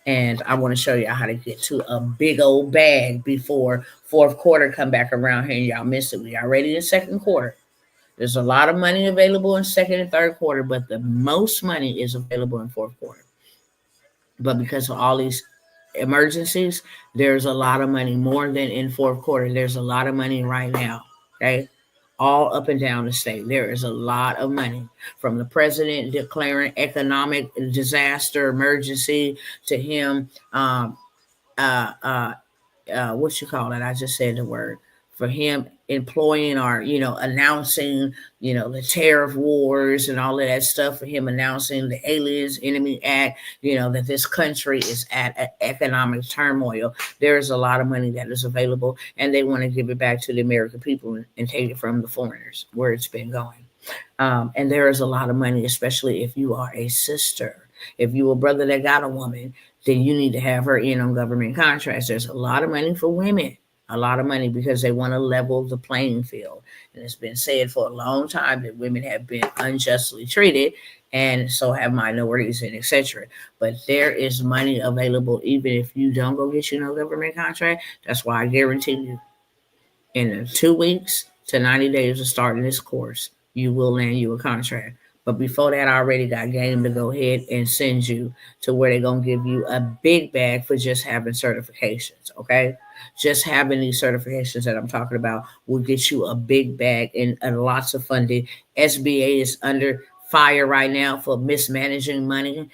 And I want to show you how to get to a big old bag before fourth quarter come back around here and y'all miss it. We already in second quarter. There's a lot of money available in second and third quarter, but the most money is available in fourth quarter. But because of all these emergencies, there's a lot of money, more than in fourth quarter. There's a lot of money right now, okay? All up and down the state. There is a lot of money, from the president declaring economic disaster emergency to him, what you call it? I just said the word. For him employing or, announcing, the tariff wars and all of that stuff, for him announcing the Aliens Enemy Act, that this country is at economic turmoil. There's a lot of money that is available, and they want to give it back to the American people and take it from the foreigners where it's been going. And there is a lot of money, especially if you are a sister. If you a brother that got a woman, then you need to have her in on government contracts. There's a lot of money for women. A lot of money because they want to level the playing field. And it's been said for a long time that women have been unjustly treated, and so have minorities and etc. But there is money available even if you don't go get government contract. That's why I guarantee you, in 2 weeks to 90 days of starting this course, you will land you a contract. But before that, I already got game to go ahead and send you to where they're going to give you a big bag for just having certifications, okay? Just having these certifications that I'm talking about will get you a big bag and lots of funding. SBA is under fire right now for mismanaging money.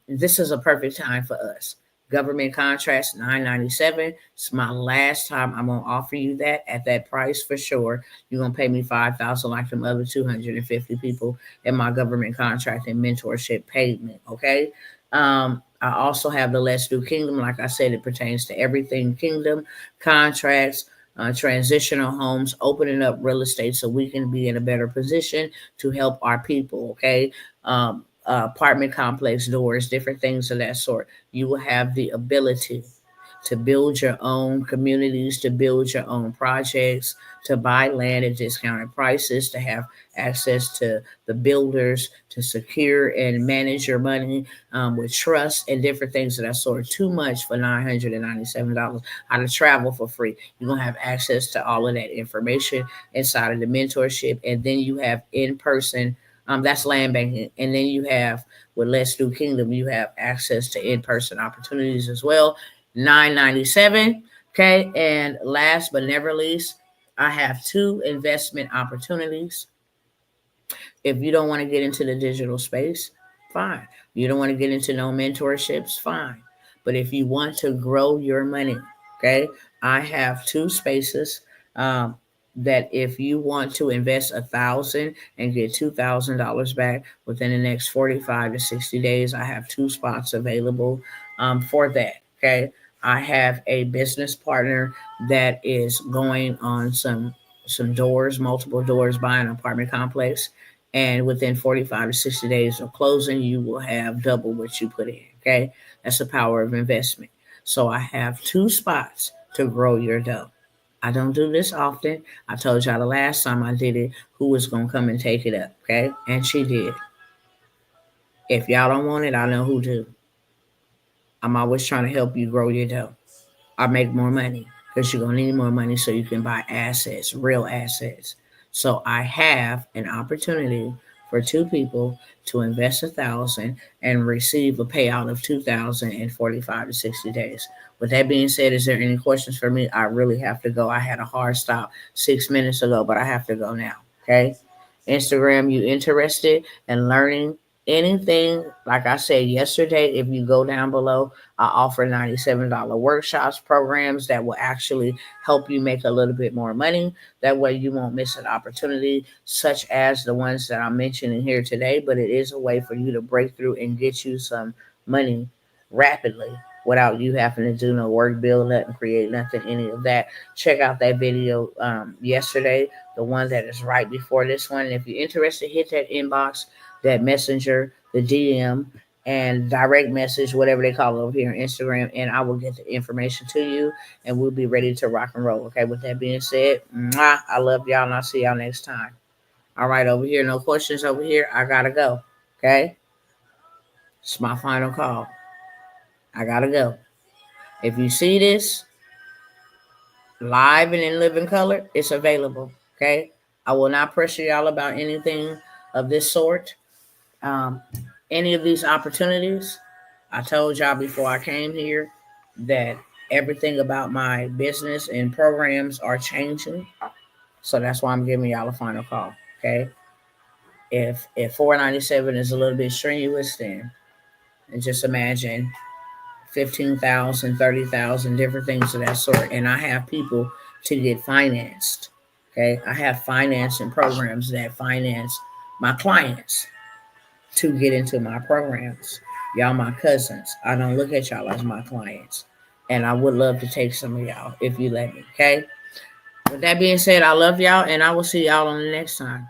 This is a perfect time for us. Government contracts, $9.97. It's my last time I'm gonna offer you that at that price for sure. You're gonna pay me $5,000 like them other 250 people in my government contract and mentorship paid me. Okay. I also have the Let's Do Kingdom. Like I said, it pertains to everything kingdom, contracts, transitional homes, opening up real estate so we can be in a better position to help our people. Okay. Apartment complex doors, different things of that sort. You will have the ability to build your own communities, to build your own projects, to buy land at discounted prices, to have access to the builders, to secure and manage your money with trust and different things of that sort. Too much for $997. How to travel for free. You're going to have access to all of that information inside of the mentorship. And then you have in person. That's land banking. And then you have with Let's Do Kingdom, you have access to in-person opportunities as well. $9.97. Okay. And last but never least, I have 2 investment opportunities. If you don't want to get into the digital space, fine. You don't want to get into no mentorships, fine. But if you want to grow your money, okay, I have 2 spaces that if you want to invest 1,000 and get $2,000 back within the next 45 to 60 days, I have 2 spots available for that. Okay. I have a business partner that is going on some doors, multiple doors, buying an apartment complex. And within 45 to 60 days of closing, you will have double what you put in. Okay. That's the power of investment. So I have 2 spots to grow your dough. I don't do this often. I told y'all the last time I did it, who was going to come and take it up. Okay. And she did. If y'all don't want it, I know who do. I'm always trying to help you grow your dough. I make more money because you're going to need more money so you can buy assets, real assets. So I have an opportunity for 2 people to invest 1,000 and receive a payout of 2,000 in 45 to 60 days. With that being said, is there any questions for me? I really have to go. I had a hard stop 6 minutes ago, but I have to go now. Okay. Instagram, you interested in learning anything? Like I said yesterday, if you go down below, I offer $97 workshops, programs that will actually help you make a little bit more money. That way you won't miss an opportunity such as the ones that I'm mentioning here today, but it is a way for you to break through and get you some money rapidly without you having to do no work, build nothing, create nothing, any of that. Check out that video yesterday, the one that is right before this one. And if you're interested, hit that inbox, that messenger, the DM, and direct message, whatever they call it over here on Instagram, and I will get the information to you, and we'll be ready to rock and roll. Okay, with that being said, mwah, I love y'all, and I'll see y'all next time. All right, over here, no questions over here. I gotta go. Okay, it's my final call. I gotta go. If you see this live and in living color, it's available. Okay, I will not pressure y'all about anything of this sort. Um, any of these opportunities, I told y'all before I came here that everything about my business and programs are changing. So that's why I'm giving y'all a final call. Okay. If 497 is a little bit strenuous, then and just imagine 15,000, 30,000, different things of that sort. And I have people to get financed. Okay. I have financing programs that finance my clients to get into my programs. Y'all my cousins. I don't look at y'all as my clients. And I would love to take some of y'all if you let me. Okay. With that being said, I love y'all and I will see y'all on the next time.